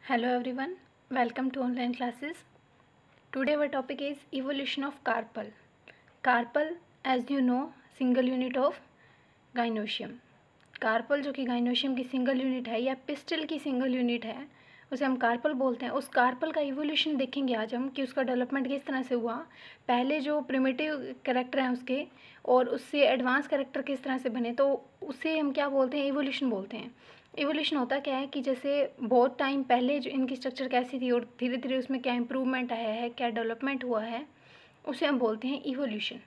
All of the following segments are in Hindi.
Hello everyone, welcome to online classes. Today our topic is evolution of carpel. Carpel, as you know, single unit of gynoecium. Carpel जो कि गाइनोशियम की सिंगल यूनिट है या पिस्टल की सिंगल यूनिट है, उसे हम कार्पल बोलते हैं। उस कार्पल का इवोल्यूशन देखेंगे आज हम कि उसका डेवलपमेंट किस तरह से हुआ, पहले जो प्रिमिटिव कैरेक्टर हैं उसके और उससे एडवांस कैरेक्टर किस तरह से बने, तो उसे हम क्या बोलते हैं, इवोल्यूशन बोलते हैं। इवोल्यूशन होता क्या है कि जैसे बहुत टाइम पहले जो इनकी स्ट्रक्चर कैसी थी और धीरे धीरे उसमें क्या इम्प्रूवमेंट आया है, क्या डेवलपमेंट हुआ है, उसे हम बोलते हैं इवोल्यूशन।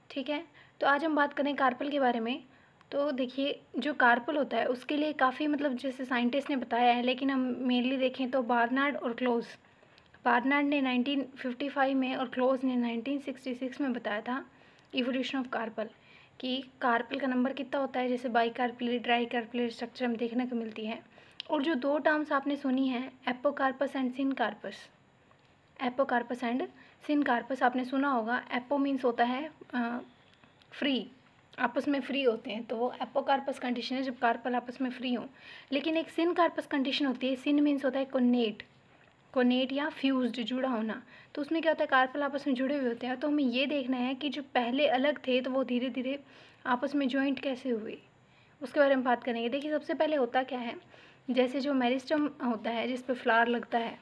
ठीक है, तो आज हम बात करें कार्पल के बारे में। तो देखिए, जो कार्पल होता है उसके लिए काफ़ी जैसे साइंटिस्ट ने बताया है, लेकिन हम मेनली देखें तो बार्नार्ड और क्लोज। बार्नार्ड ने 1955 में और क्लोज ने 1966 में बताया था इवोल्यूशन ऑफ कार्पल, कि कार्पल का नंबर कितना होता है। जैसे बाई कार्पलेट, ट्राई कार्पलेट स्ट्रक्चर हम देखने को मिलती है। और जो दो टर्म्स आपने सुनी है, apocarpous and syncarpous. Apocarpous and syncarpous आपने सुना होगा। एपो मीन्स होता है फ्री, आपस में फ्री होते हैं, तो वो एपोकार्पस कंडीशन है जब कार्पल आपस में फ्री हों। लेकिन एक सिनकार्पस कंडीशन होती है। सिन मीन्स होता है कोनेट, कोनेट या फ्यूज्ड, जुड़ा होना। तो उसमें क्या होता है, कार्पल आपस में जुड़े हुए होते हैं। तो हमें ये देखना है कि जो पहले अलग थे तो वो धीरे धीरे आपस में जॉइंट कैसे हुए, उसके बारे में बात करेंगे। देखिए, सबसे पहले होता क्या है, जैसे जो मेरिस्टम होता है जिस पर फ्लावर लगता है,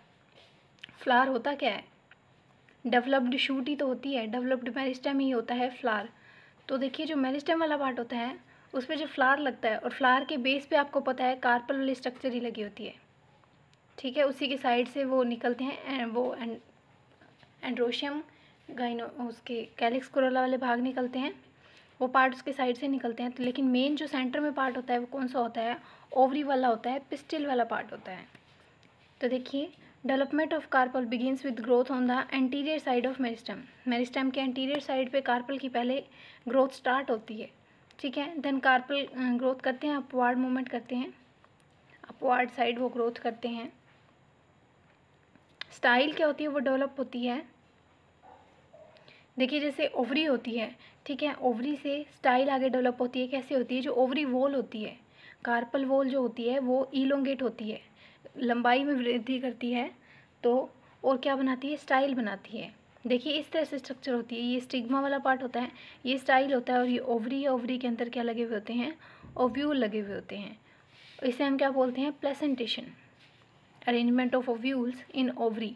फ्लावर होता क्या है, डेवलप्ड शूट ही तो होती है, डेवलप्ड मेरिस्टम ही होता है फ्लावर। तो देखिए, जो मेरिस्टम वाला पार्ट होता है उस पर जो फ्लावर लगता है, और फ्लावर के बेस पे आपको पता है कार्पल वाली स्ट्रक्चर ही लगी होती है। ठीक है, उसी के साइड से वो निकलते हैं, वो एंड्रोशियम गाइनो उसके कैलिक्स कोरोला वाले भाग निकलते हैं, वो पार्ट उसके साइड से निकलते हैं। तो लेकिन मेन जो सेंटर में पार्ट होता है वो कौन सा होता है, ओवरी वाला होता है, पिस्टिल वाला पार्ट होता है। तो देखिए, development of carpel begins with growth on the anterior side of meristem. Meristem के एंटीरियर साइड पे कार्पल की पहले ग्रोथ स्टार्ट होती है। ठीक है, देन कार्पल ग्रोथ करते हैं, अपवार्ड मूवमेंट करते हैं, अपवार्ड साइड वो ग्रोथ करते हैं। स्टाइल क्या होती है, वो डेवलप होती है। देखिए, जैसे ओवरी होती है, ठीक है, ओवरी से स्टाइल आगे डेवलप होती है। कैसे होती है, जो ओवरी वॉल होती है, कार्पल वॉल जो होती है वो इलोंगेट होती है, लंबाई में वृद्धि करती है। तो और क्या बनाती है, स्टाइल बनाती है। देखिए, इस तरह से स्ट्रक्चर होती है। ये स्टिग्मा वाला पार्ट होता है, ये स्टाइल होता है, और ये ओवरी है। ओवरी के अंदर क्या लगे हुए होते हैं, ओव्यूल लगे हुए होते हैं। इसे हम क्या बोलते हैं, placentation, arrangement of ovules in ovary.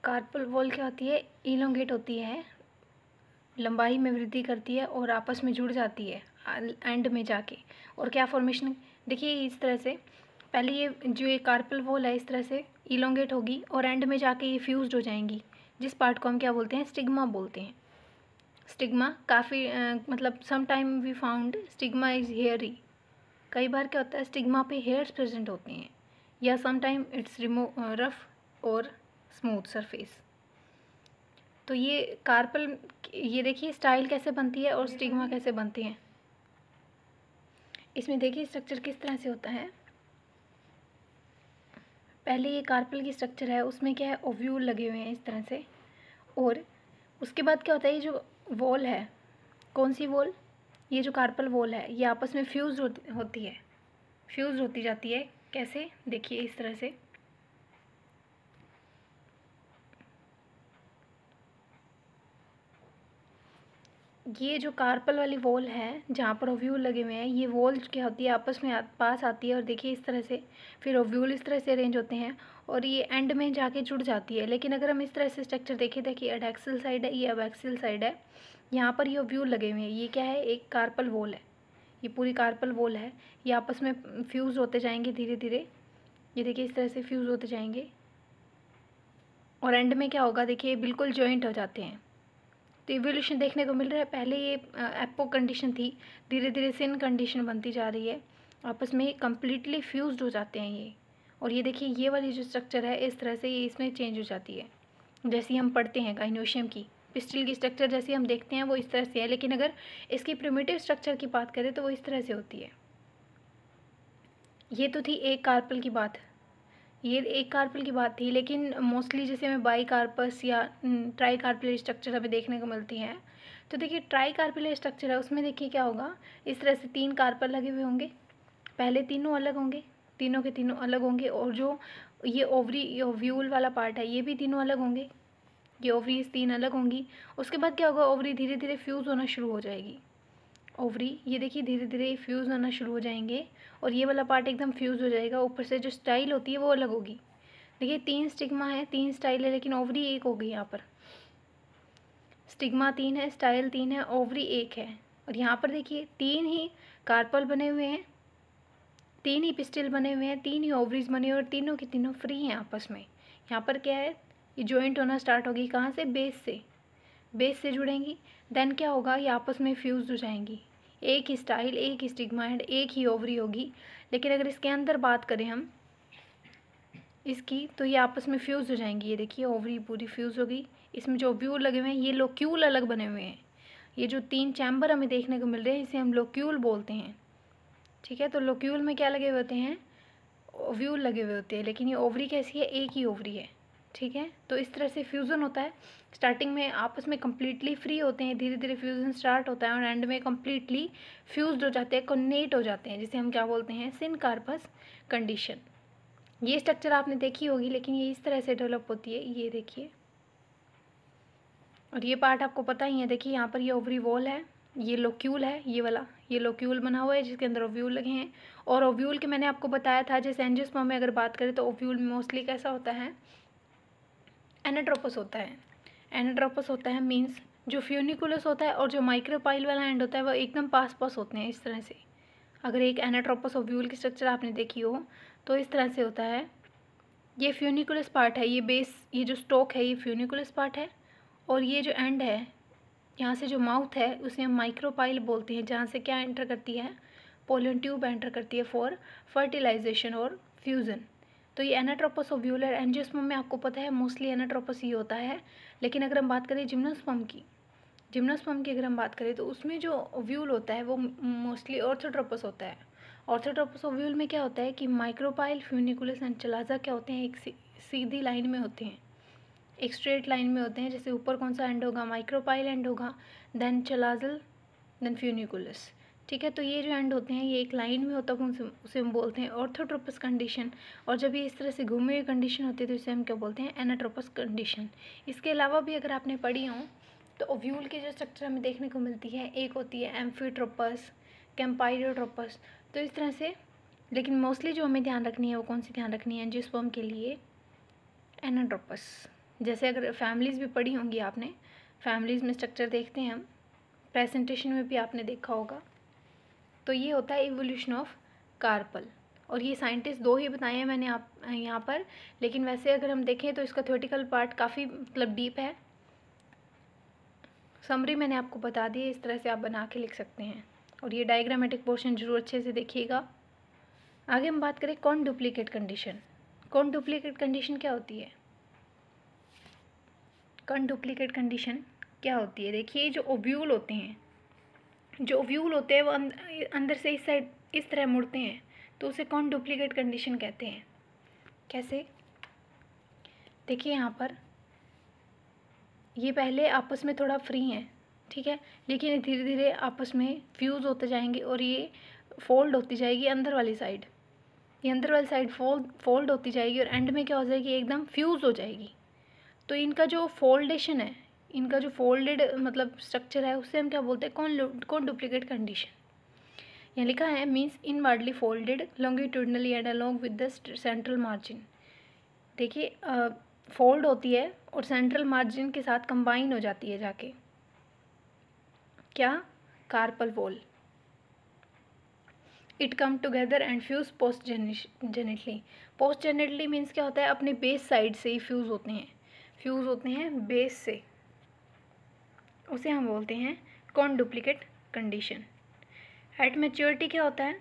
Carpel wall क्या होती है, इलोंगेट होती है, लंबाई में वृद्धि करती है और आपस में जुड़ जाती है एंड में जाके। और क्या फॉर्मेशन, देखिए इस तरह से पहले ये जो ये कार्पल वॉल है इस तरह से इलोंगेट होगी और एंड में जाके ये फ्यूज्ड हो जाएंगी, जिस पार्ट को हम क्या बोलते हैं, स्टिग्मा बोलते हैं। स्टिग्मा काफ़ी some time we found stigma is hairy. कई बार क्या होता है, स्टिग्मा पे हेयर्स प्रेजेंट होते हैं, या सम टाइम इट्स रफ और स्मूथ सरफेस। तो ये कार्पल, ये देखिए स्टाइल कैसे बनती है और स्टिग्मा कैसे बनती हैं। इसमें देखिए स्ट्रक्चर किस तरह से होता है। पहले ये कार्पल की स्ट्रक्चर है, उसमें क्या है, ओव्यूल लगे हुए हैं इस तरह से। और उसके बाद क्या होता है, ये जो वॉल है, कौन सी वॉल, ये जो कार्पल वॉल है ये आपस में फ्यूज होती है, फ्यूज होती जाती है। कैसे, देखिए इस तरह से। ये जो कार्पल वाली वॉल है जहाँ पर ओव्यूल लगे हुए हैं, ये वॉल क्या होती है, आपस में पास आती है, और देखिए इस तरह से फिर ओव्यूल इस तरह से अरेंज होते हैं और ये एंड में जाके जुड़ जाती है। लेकिन अगर हम इस तरह से स्ट्रक्चर देखें, देखिए एडैक्सियल साइड है, ये अबैक्सियल साइड है, यहाँ पर ये ओव्यूल लगे हुए हैं। ये क्या है, एक कार्पल वॉल है, ये पूरी कार्पल वॉल है। ये आपस में फ्यूज़ होते जाएंगे धीरे धीरे, ये देखिए इस तरह से फ्यूज़ होते जाएंगे और एंड में क्या होगा, देखिए बिल्कुल जॉइंट हो जाते हैं। तो इवोल्यूशन देखने को मिल रहा है। पहले ये एपो कंडीशन थी, धीरे धीरे सिन कंडीशन बनती जा रही है, आपस में कम्प्लीटली फ्यूज्ड हो जाते हैं ये। और ये देखिए, ये वाली जो स्ट्रक्चर है इस तरह से ये इसमें चेंज हो जाती है, जैसी हम पढ़ते हैं गाइनोशियम की पिस्टिल की स्ट्रक्चर जैसी हम देखते हैं वो इस तरह से है। लेकिन अगर इसकी प्रिमिटिव स्ट्रक्चर की बात करें तो वो इस तरह से होती है। ये तो थी एक कार्पल की बात, ये एक कार्पल की बात थी। लेकिन मोस्टली जैसे हमें बाई कार्पस या ट्राई कार्पल स्ट्रक्चर हमें देखने को मिलती हैं। तो देखिए, ट्राई कार्पल स्ट्रक्चर है, उसमें देखिए क्या होगा, इस तरह से 3 कार्पल लगे हुए होंगे। पहले तीनों अलग होंगे, तीनों के तीनों अलग होंगे, और जो ये ओवरी ओव्यूल वाला पार्ट है ये भी तीनों अलग होंगे, ये ओवरीज 3 अलग होंगी। उसके बाद क्या होगा, ओवरी धीरे धीरे फ्यूज़ होना शुरू हो जाएगी। ओवरी ये देखिए धीरे धीरे फ्यूज़ होना शुरू हो जाएंगे, और ये वाला पार्ट एकदम फ्यूज़ हो जाएगा। ऊपर से जो स्टाइल होती है वो अलग होगी। देखिए 3 स्टिग्मा है, 3 स्टाइल है, लेकिन ओवरी 1 होगी। यहाँ पर स्टिग्मा 3 है, स्टाइल 3 है, ओवरी 1 है। और यहाँ पर देखिए 3 ही कार्पल बने हुए हैं, 3 ही पिस्टिल बने हुए हैं, 3 ही ओवरीज बने हुए हैं, और तीनों के तीनों फ्री हैं आपस में। यहाँ पर क्या है, ये जॉइंट होना स्टार्ट होगी कहाँ से, बेस से जुड़ेंगी। देन क्या होगा, ये आपस में फ्यूज हो जाएंगी। एक ही स्टाइल, एक ही स्टिग्मा एंड एक ही ओवरी होगी। लेकिन अगर इसके अंदर बात करें हम इसकी, तो ये आपस में फ्यूज़ हो जाएंगी। ये देखिए ओवरी पूरी फ्यूज़ होगी। इसमें जो ओव्यूल लगे हुए हैं ये लोक्यूल अलग बने हुए हैं। ये जो 3 चैम्बर हमें देखने को मिल रहे हैं इसे हम लोक्यूल बोलते हैं। ठीक है, तो लोक्यूल में क्या लगे हुए होते हैं, ओव्यूल लगे हुए होते हैं। लेकिन ये ओवरी कैसी है, एक ही ओवरी है। ठीक है, तो इस तरह से फ्यूज़न होता है। स्टार्टिंग में आपस में कम्प्लीटली फ्री होते हैं, धीरे धीरे फ्यूज़न स्टार्ट होता है, और एंड में कम्प्लीटली फ्यूज्ड हो जाते हैं, कोनेट हो जाते हैं, जिसे हम क्या बोलते हैं, सिनकार्पस कंडीशन। ये स्ट्रक्चर आपने देखी होगी, लेकिन ये इस तरह से डेवलप होती है। ये देखिए, और ये पार्ट आपको पता ही है। देखिए यहाँ पर ये ओवरी वॉल है, ये लोक्यूल है, ये वाला ये लोक्यूल बना हुआ है जिसके अंदर ओव्यूल लगे हैं। और ओव्यूल के मैंने आपको बताया था, जैसे एंजियोस्पर्म में अगर बात करें तो ओव्यूल मोस्टली कैसा होता है, एनाट्रोपस होता है। एनाट्रोपस होता है मीन्स जो फ्यूनिकुलस होता है और जो माइक्रोपाइल वाला एंड होता है वो एकदम पास पास होते हैं इस तरह से। अगर एक एनाट्रोपस ओव्यूल की स्ट्रक्चर आपने देखी हो तो इस तरह से होता है। ये फ्यूनिकुलस पार्ट है, ये बेस, ये जो स्टोक है ये फ्यूनिकुलस पार्ट है, और ये जो एंड है यहाँ से जो माउथ है उसे हम माइक्रोपाइल बोलते हैं, जहाँ से क्या एंटर करती है, पोलन ट्यूब एंटर करती है फॉर फर्टिलाइजेशन और फ्यूज़न। तो ये एनाट्रोपस ओव्यूलर एंजियोस्पर्म में आपको पता है मोस्टली एनाट्रोपस ही होता है। लेकिन अगर हम बात करें जिम्नोस्पर्म की अगर हम बात करें तो उसमें जो ओव्यूल होता है वो मोस्टली ऑर्थोट्रोपस होता है। ऑर्थोट्रोपस ओव्यूल में क्या होता है कि माइक्रोपाइल, फ्यूनिकुलस एंड चलाजा क्या होते हैं, एक सीधी लाइन में होते हैं, एक स्ट्रेट लाइन में होते हैं। जैसे ऊपर कौन सा एंड होगा, माइक्रोपाइल एंड होगा, देन चलाजल, देन फ्यूनिकुलस। ठीक है, तो ये जो एंड होते हैं ये एक लाइन में होता है, उसे हम बोलते हैं ऑर्थोट्रोपस कंडीशन। और जब ये इस तरह से घूमी हुई कंडीशन होती है तो इसे हम क्या बोलते हैं, एनाट्रोपस कंडीशन। इसके अलावा भी अगर आपने पढ़ी हो तो ओव्यूल की जो स्ट्रक्चर हमें देखने को मिलती है, एक होती है एम्फीट्रोपस, कैम्पाइरोट्रोपस, तो इस तरह से। लेकिन मोस्टली जो हमें ध्यान रखनी है वो कौन सी ध्यान रखनी है, एंजियोस्पर्म के लिए एनाट्रोपस। जैसे अगर फैमिलीज़ भी पढ़ी होंगी आपने, फैमिलीज़ में स्ट्रक्चर देखते हैं हम, प्रेजेंटेशन में भी आपने देखा होगा। तो ये होता है इवोल्यूशन ऑफ कार्पल। और ये साइंटिस्ट 2 ही बताए हैं मैंने आप यहाँ पर, लेकिन वैसे अगर हम देखें तो इसका थ्योरेटिकल पार्ट काफ़ी मतलब डीप है। समरी मैंने आपको बता दी है, इस तरह से आप बना के लिख सकते हैं। और ये डायग्रामेटिक पोर्शन जरूर अच्छे से देखिएगा। आगे हम बात करें कौन डुप्लीकेट कंडीशन। कौन डुप्लीकेट कंडीशन क्या होती है, कौन डुप्लीकेट कंडीशन क्या होती है, देखिए जो ओव्यूल होते हैं, वो अंदर से इस साइड इस तरह मुड़ते हैं, तो उसे कौन डुप्लीकेट कंडीशन कहते हैं। कैसे, देखिए यहाँ पर ये पहले आपस में थोड़ा फ्री हैं, ठीक है, लेकिन धीरे धीरे आपस में फ्यूज़ होते जाएंगे और ये फोल्ड होती जाएगी अंदर वाली साइड, ये अंदर वाली साइड फोल्ड होती जाएगी और एंड में क्या हो जाएगी, एकदम फ्यूज़ हो जाएगी। तो इनका जो फोल्डेशन है, इनका जो फोल्डेड मतलब स्ट्रक्चर है उससे हम क्या बोलते हैं, कौन डुप्लीकेट कंडीशन। यहाँ लिखा है means inwardly folded longitudinally and along with the central margin. देखिए फोल्ड होती है और सेंट्रल मार्जिन के साथ कंबाइन हो जाती है जाके, क्या, carpel wall. It come together and fuse post genitally. Post genitally means क्या होता है, अपने बेस साइड से ही फ्यूज़ होते हैं बेस से, उसे हम बोलते हैं कौन डुप्लीकेट कंडीशन। एट मैच्योरिटी क्या होता है,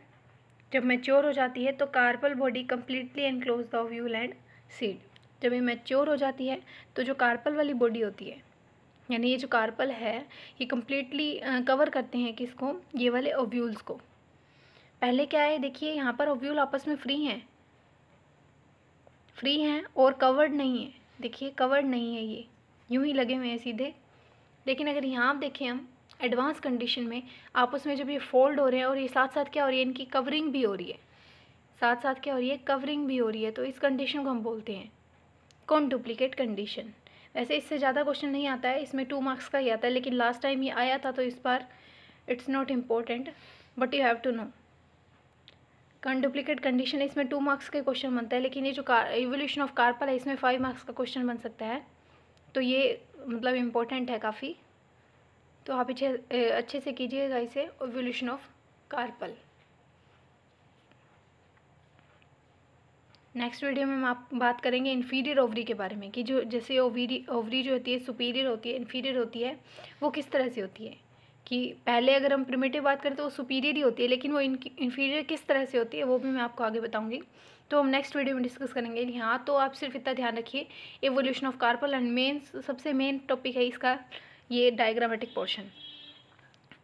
जब मैच्योर हो जाती है तो carpel body completely enclose the ovule and seed. जब ये मैच्योर हो जाती है तो जो कार्पल वाली बॉडी होती है, यानी ये जो कार्पल है ये कम्प्लीटली कवर करते हैं किसको, ये वाले ओव्यूल्स को। पहले क्या है, देखिए यहाँ पर ओव्यूल आपस में फ्री हैं और कवर्ड नहीं है। देखिए कवर्ड नहीं है, ये यूं ही लगे हुए हैं सीधे। लेकिन अगर यहाँ आप देखें हम एडवांस कंडीशन में, आपस में जब ये फोल्ड हो रहे हैं और ये साथ साथ क्या हो रही है, इनकी कवरिंग भी हो रही है। साथ साथ क्या हो रही है, कवरिंग भी हो रही है, तो इस कंडीशन को हम बोलते हैं कॉनडुप्लिकेट कंडीशन। वैसे इससे ज़्यादा क्वेश्चन नहीं आता है, इसमें 2 मार्क्स का ही आता है, लेकिन लास्ट टाइम ये आया था तो इस बार it's not important but you have to know. Conduplicate condition इसमें 2 मार्क्स के क्वेश्चन बनता है, लेकिन ये जो इवोल्यूशन ऑफ कार्पल है इसमें 5 मार्क्स का क्वेश्चन बन सकता है, तो ये मतलब इम्पोर्टेंट है काफ़ी। तो आप अच्छे से कीजिएगा इसे, evolution of carpel. Next video में हम आप बात करेंगे इन्फीरियर ओवरी के बारे में, कि जो जैसे ओवरी जो होती है सुपीरियर होती है, इन्फीरियर होती है, वो किस तरह से होती है। कि पहले अगर हम प्रिमिटिव बात करें तो वो सुपीरियर ही होती है, लेकिन वो इन्फीरियर किस तरह से होती है वो भी मैं आपको आगे बताऊंगी। तो हम नेक्स्ट वीडियो में डिस्कस करेंगे। हाँ, तो आप सिर्फ इतना ध्यान रखिए, एवोल्यूशन ऑफ कार्पल एंड सबसे मेन टॉपिक है इसका ये डायग्रामेटिक पोर्शन।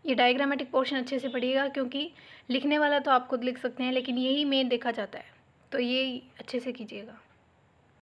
ये डायग्रामेटिक पोर्शन अच्छे से पढ़िएगा, क्योंकि लिखने वाला तो आप खुद लिख सकते हैं, लेकिन यही मेन देखा जाता है, तो ये अच्छे से कीजिएगा।